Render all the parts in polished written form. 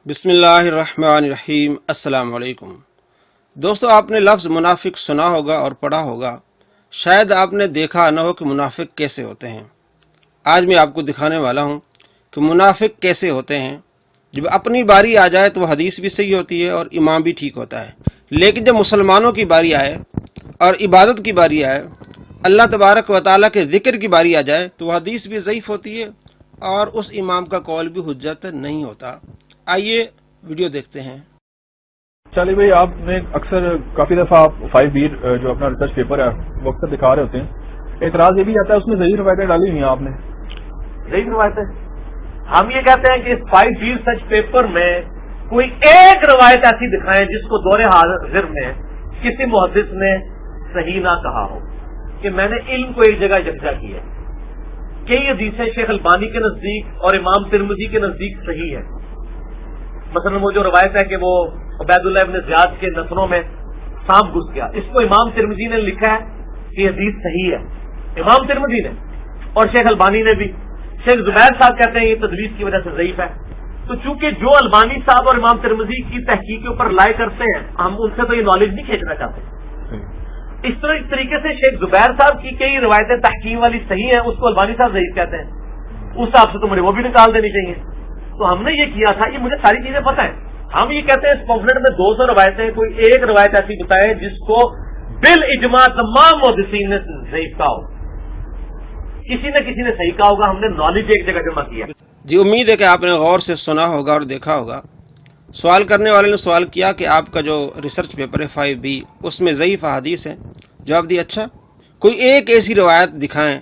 बिस्मिल्लाहिर्रहमानिर्रहीम। अस्सलाम वालेकुम दोस्तों, आपने लफ्ज़ मुनाफिक सुना होगा और पढ़ा होगा। शायद आपने देखा न हो कि मुनाफिक कैसे होते हैं। आज मैं आपको दिखाने वाला हूँ कि मुनाफिक कैसे होते हैं। जब अपनी बारी आ जाए तो वह हदीस भी सही होती है और इमाम भी ठीक होता है, लेकिन जब मुसलमानों की बारी आए और इबादत की बारी आए, अल्लाह तबारक व तआला के ज़िक्र की बारी आ जाए तो वह हदीस भी ज़ईफ़ होती है और उस इमाम का कौल भी हुज्जत नहीं होता। आइए वीडियो देखते हैं। चलिए भाई, आपने अक्सर काफी दफा आप 5B जो अपना रिसर्च पेपर है वो अक्सर दिखा रहे होते हैं। एतराज ये भी आता है उसमें ज़ईफ़ रवायतें डाली हुई हैं आपने। ज़ईफ़ रवायतें, हम ये कहते हैं कि इस 5B रिसर्च पेपर में कोई एक रवायत ऐसी दिखाएं जिसको दौरे हाजिर में किसी मुहद्दिस ने सही ना कहा हो कि मैंने इल्म को एक जगह यकजा किया। कई हदीसें शेख अलबानी के नजदीक और इमाम तिरमिज़ी के नजदीक सही है। मसलन वो जो रवायत है कि वो उबैदुल्लाह इब्न ज़ियाद के नसलों में सांप घुस गया, इसको इमाम तिरमिज़ी ने लिखा है कि हदीस सही है। इमाम तिरमिज़ी ने और शेख अलबानी ने भी। शेख जुबैर साहब कहते हैं ये तदलीस की वजह से ज़ईफ़ है। तो चूंकि जो अलबानी साहब और इमाम तिरमिज़ी की तहकीक के ऊपर लाए करते हैं, हम उनसे तो ये नॉलेज नहीं खींचना चाहते। इस तरीके से शेख जुबैर साहब की कई रवायतें तहकीम वाली सही हैं, उसको अलबानी साहब ज़ईफ़ कहते हैं। उस हिसाब से तो मुझे वो भी निकाल देनी चाहिए। तो हमने ये किया था, ये मुझे सारी चीजें पता है। हम ये कहते हैं इस पॉम्फलेट में 200 रवायतें, कोई एक रवायत ऐसी बताए जिसको बिल इजमा तमाम मुहद्दिसीन ने ज़ईफ़ कहा हो, किसी ने सही कहा होगा। हमने नॉलेज एक जगह जमा किया। जी, उम्मीद है कि आपने गौर से सुना होगा और देखा होगा। सवाल करने वाले ने सवाल किया कि आपका जो रिसर्च पेपर है 5B, उसमें ज़ईफ़ हदीस है। जवाब दिया, अच्छा कोई एक ऐसी रवायत दिखाएं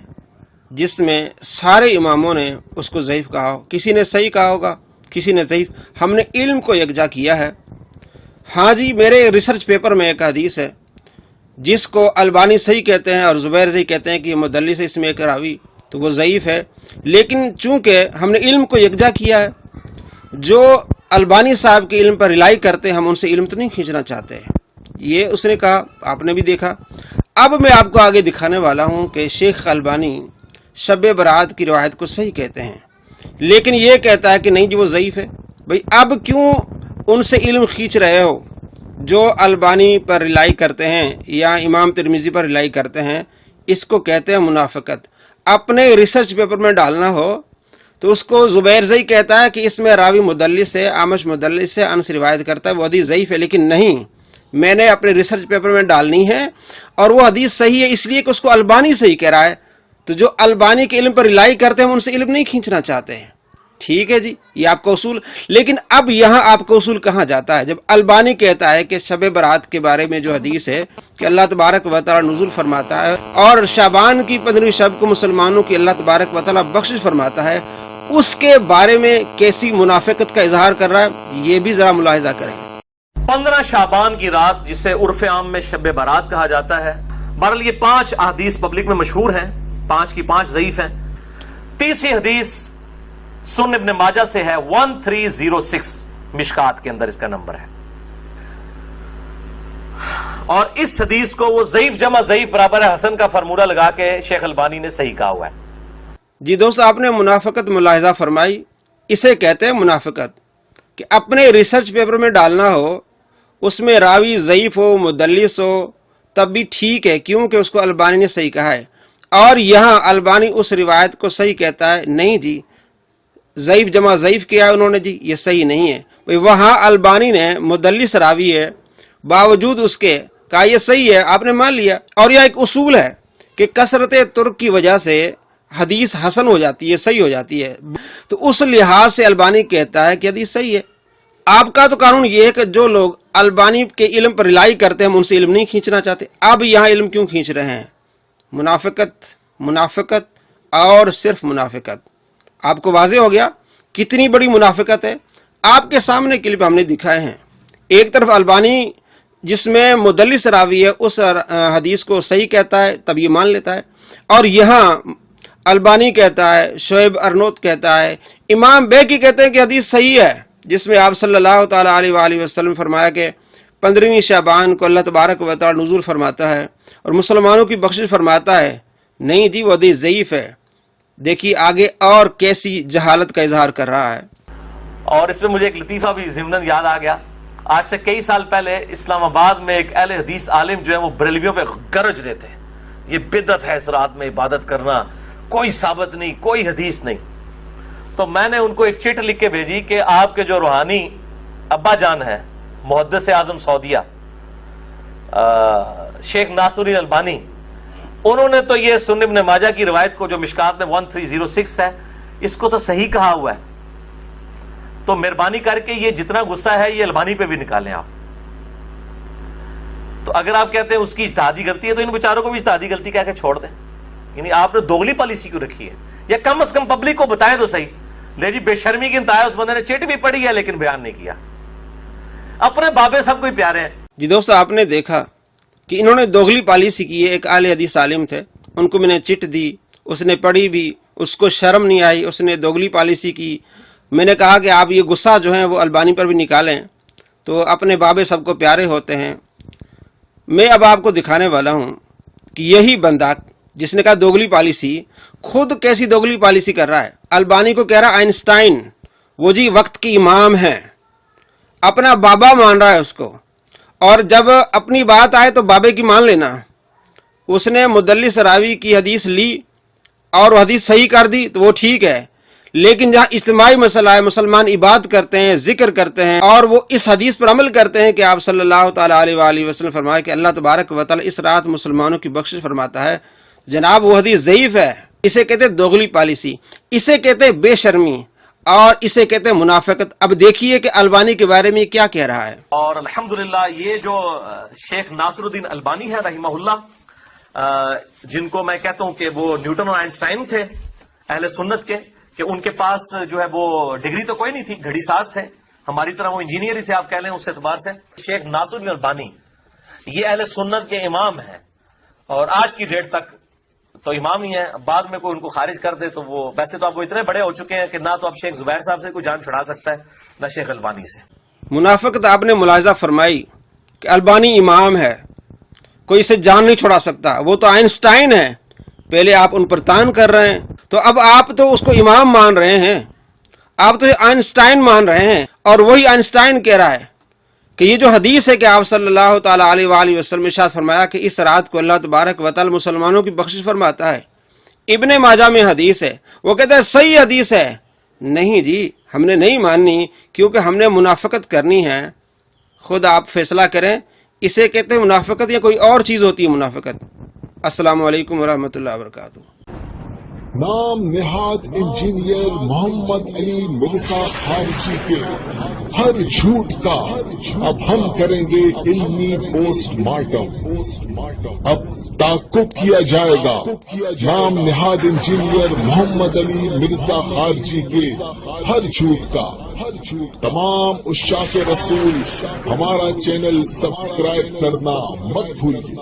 जिसमें सारे इमामों ने उसको ज़ईफ़ कहा हो। किसी ने सही कहा होगा, किसी ने ज़ईफ़। हमने इल्म को यकजा किया है। हाँ जी, मेरे रिसर्च पेपर में एक हदीस है जिसको अलबानी सही कहते हैं और ज़ुबैर सही कहते हैं कि ये मुदल्लिस है, इसमें एक रावी, तो वो ज़ईफ़ है। लेकिन चूंकि हमने इल्म को यकजा किया है, जो अलबानी साहब के इल्म पर रिलाई करते हैं, हम उनसे इल्म तो नहीं खींचना चाहते। ये उसने कहा, आपने भी देखा। अब मैं आपको आगे दिखाने वाला हूँ कि शेख अलबानी शब बरात की रवायत को सही कहते हैं, लेकिन ये कहता है कि नहीं जी वो ज़ईफ़ है। भाई अब क्यों उनसे इल्म खींच रहे हो जो अलबानी पर रिलाई करते हैं या इमाम तिरमिज़ी पर रिलाई करते हैं? इसको कहते हैं मुनाफ़िकत। अपने रिसर्च पेपर में डालना हो तो उसको ज़ुबैर ज़ई कहता है कि इसमें रावी मुदल्लिस है, आमश मुदल्लिस है, अनस रिवायत करता है, वो हदीस ज़ईफ़ है। लेकिन नहीं, मैंने अपने रिसर्च पेपर में डालनी है और वो हदीस सही है, इसलिए कि उसको अलबानी सही कह रहा है। तो जो अलबानी के इल्म पर रिलाई करते हैं, हम उनसे इल्म नहीं खींचना चाहते हैं। ठीक है जी, ये आपका उसूल। लेकिन अब यहाँ आपका उसूल कहाँ जाता है? जब अलबानी कहता है कि शब बरात के बारे में जो हदीस है कि अल्लाह तबारक व तआला नुज़ुल फरमाता है और शाबान की 15वीं शब को मुसलमानों की अल्लाह तबारक व तआला बख्शिश फरमाता है, उसके बारे में कैसी मुनाफिकत का इजहार कर रहा है, ये भी जरा मुलाहिजा करें। 15 शाबान की रात, जिसे उर्फ आम में शब बरात कहा जाता है। बहरहाल ये 5 अहदीस पब्लिक में मशहूर हैं, 5 की 5 ज़ईफ़ हैं। तीसरी हदीस सुन्न इब्न माजा से है, 1306 मिशकात के अंदर इसका नंबर है। और इस हदीस को वो ज़ईफ़ जमा ज़ईफ़ बराबर है हसन का फार्मूला लगा के शेख अलबानी ने सही कहा हुआ है। जी दोस्तों, आपने मुनाफिकत मुलाहिजा फरमाई। इसे कहते हैं मुनाफिकत कि अपने रिसर्च पेपर में डालना हो, उसमें रावी ज़ईफ़ हो, मुदल्लिस हो, तब भी ठीक है, क्योंकि उसको अलबानी ने सही कहा है। और यहाँ अलबानी उस रिवायत को सही कहता है, नहीं जी ज़ईफ़ जमा ज़ईफ़ किया है उन्होंने जी, ये सही नहीं है। भाई वहाँ अलबानी ने मुदल्लिस रावी है, बावजूद उसके कहा ये सही है, आपने मान लिया। और यह एक उसूल है कि कसरत तुर्क की वजह से हदीस हसन हो जाती है, सही हो जाती है। तो उस लिहाज से अलबानी कहता है कि हदीस सही है। आपका तो कानून ये है कि जो लोग अलबानी के इल्म पर रिलाई करते हैं, हम उनसे इल्म नहीं खींचना चाहते। अब यहाँ इल्म क्यों खींच रहे हैं? मुनाफिकत, मुनाफिकत और सिर्फ मुनाफिकत। आपको वाज़ेह हो गया कितनी बड़ी मुनाफिकत है। आपके सामने क्लिप हमने दिखाए हैं। एक तरफ अलबानी जिसमें मुदल्लिस रावी है, उस हदीस को सही कहता है, तब ये मान लेता है। और यहाँ अलबानी कहता है, शोएब अर्नोत कहता है, इमाम बैकी कहते हैं कि हदीस सही है, जिसमें आप सल्लल्लाहु तआला अलैहि वसल्लम फरमाया कि 15वीं शाबान को अल्लाह तबारक व तआला नुज़ुल फरमाता है और मुसलमानों की बख्शिश फरमाता है। नहीं जी, वो हदीस ज़ईफ़ है। देखिए आगे और कैसी जहालत का इजहार कर रहा है। اور اس میں مجھے ایک لطیفہ بھی ضمناً یاد آ گیا. آج سے کئی سال پہلے اسلام آباد میں ایک اہل حدیث عالم جو ہے وہ بریلویوں پہ گرج رہے تھے, یہ بدعت ہے اس رات میں عبادت کرنا, کوئی ثابت نہیں, کوئی حدیث نہیں. تو میں نے ان کو ایک چٹ لکھ کے بھیجی کہ آپ کے جو روحانی ابا جان ہے محدث اعظم سعودیہ شیخ ناصر الدین البانی, انہوں نے تو یہ سنن ابن ماجہ کی روایت کو جو مشکات میں 1306 ہے اس کو تو صحیح کہا ہوا ہے. تو مہربانی کر کے یہ جتنا غصہ ہے یہ البانی پہ بھی نکالیں آپ. تو اگر آپ کہتے ہیں اس کی اجتہادی غلطی ہے تو ان بیچاروں کو بھی اجتہادی غلطی کہہ کے چھوڑ دیں. یعنی آپ نے دوگلی پالیسی کیوں رکھی ہے؟ یا کم از کم پبلک کو بتائیں تو صحیح. لے جی بے شرمی کی انتہا, اس بندے نے چٹ بھی پڑھی ہے لیکن بیان نہیں کیا. اپنے بابے سب کو پیارے ہیں. جی دوستو, آپ نے دیکھا کہ انہوں نے دوگلی پالیسی کی ہے. ایک اہل حدیث عالم تھے, ان کو میں نے چٹ دی, اس نے پڑھی بھی, اس کو شرم نہیں آئی, اس نے دوگلی پالیسی کی. میں نے کہا کہ آپ یہ غصہ جو ہے وہ البانی پر بھی نکالیں, تو اپنے بابے سب کو پیارے ہوتے ہیں. میں اب آپ کو دکھانے والا ہوں کہ یہی بندہ جس نے کہا دوگلی پالیسی, خود کیسی دوگلی پالیسی کر رہا ہے. البانی کو کہہ رہا آئنسٹائن, وہ جی وقت کی امام ہے, اپنا بابا مان رہا ہے اس کو, اور جب اپنی بات آئے تو بابے کی مان لینا. اس نے مدلس راوی کی حدیث لی اور وہ حدیث صحیح کر دی تو وہ ٹھیک ہے, لیکن جہاں اجتماعی مسئلہ ہے, مسلمان عبادت کرتے ہیں, ذکر کرتے ہیں, اور وہ اس حدیث پر عمل کرتے ہیں کہ آپ صلی اللہ تعالیٰ علیہ وآلہ وسلم فرمائے کہ اللہ تبارک و تعالیٰ اس رات مسلمانوں کی بخشش فرماتا ہے, جناب وہ حدیث ضعیف ہے. اسے کہتے دوگلی پالیسی, اسے کہتے بے شرمی, اور اسے کہتے منافقت. اب دیکھیے کہ البانی کے بارے میں کیا کہہ رہا ہے. اور الحمدللہ یہ جو شیخ ناصر الدین البانی ہے رحمہ اللہ, جن کو میں کہتا ہوں کہ وہ نیوٹن اور آئنسٹائن تھے اہل سنت کے, کہ ان کے پاس جو ہے وہ ڈگری تو کوئی نہیں تھی, گھڑی ساز تھے, ہماری طرح وہ انجینئر ہی تھے آپ کہہ لیں اس اعتبار سے. شیخ ناصر الدین البانی یہ اہل سنت کے امام ہیں, اور آج کی ڈیٹ تک تو امام ہی ہیں. بعد میں کوئی ان کو خارج کر دے تو وہ, ویسے تو اب وہ اتنے بڑے ہو چکے ہیں کہ نہ تو اب شیخ زبیر صاحب سے کوئی جان چھڑا سکتا ہے, نہ شیخ البانی سے. منافقت آپ نے ملاحظہ فرمائی کہ البانی امام ہے, کوئی اسے جان نہیں چھڑا سکتا, وہ تو آئنسٹائن ہے. پہلے آپ ان پر تان کر رہے ہیں, تو اب آپ تو اس کو امام مان رہے ہیں, آپ تو آئنسٹائن مان رہے ہیں. اور وہی آئنسٹائن کہہ رہا ہے کہ یہ جو حدیث ہے کہ آپ صلی اللہ تعالیٰ علیہ وآلہ وسلم ارشاد فرمایا کہ اس رات کو اللہ تبارک و تعالی مسلمانوں کی بخشش فرماتا ہے, ابن ماجہ میں حدیث ہے, وہ کہتا ہے صحیح حدیث ہے. نہیں جی, ہم نے نہیں ماننی کیونکہ ہم نے منافقت کرنی ہے. خود آپ فیصلہ کریں, اسے کہتے ہیں منافقت یا کوئی اور چیز ہوتی ہے منافقت. السلام علیکم ورحمۃ اللہ وبرکاتہ. نام نہاد انجینئر محمد علی مرزا خارجی کے ہر جھوٹ کا اب ہم کریں گے علمی پوسٹ مارٹم. اب تعقب کیا جائے گا نام نہاد انجینئر محمد علی مرزا خارجی کے ہر جھوٹ کا. تمام عشاق رسول ہمارا چینل سبسکرائب کرنا مت بھولیے.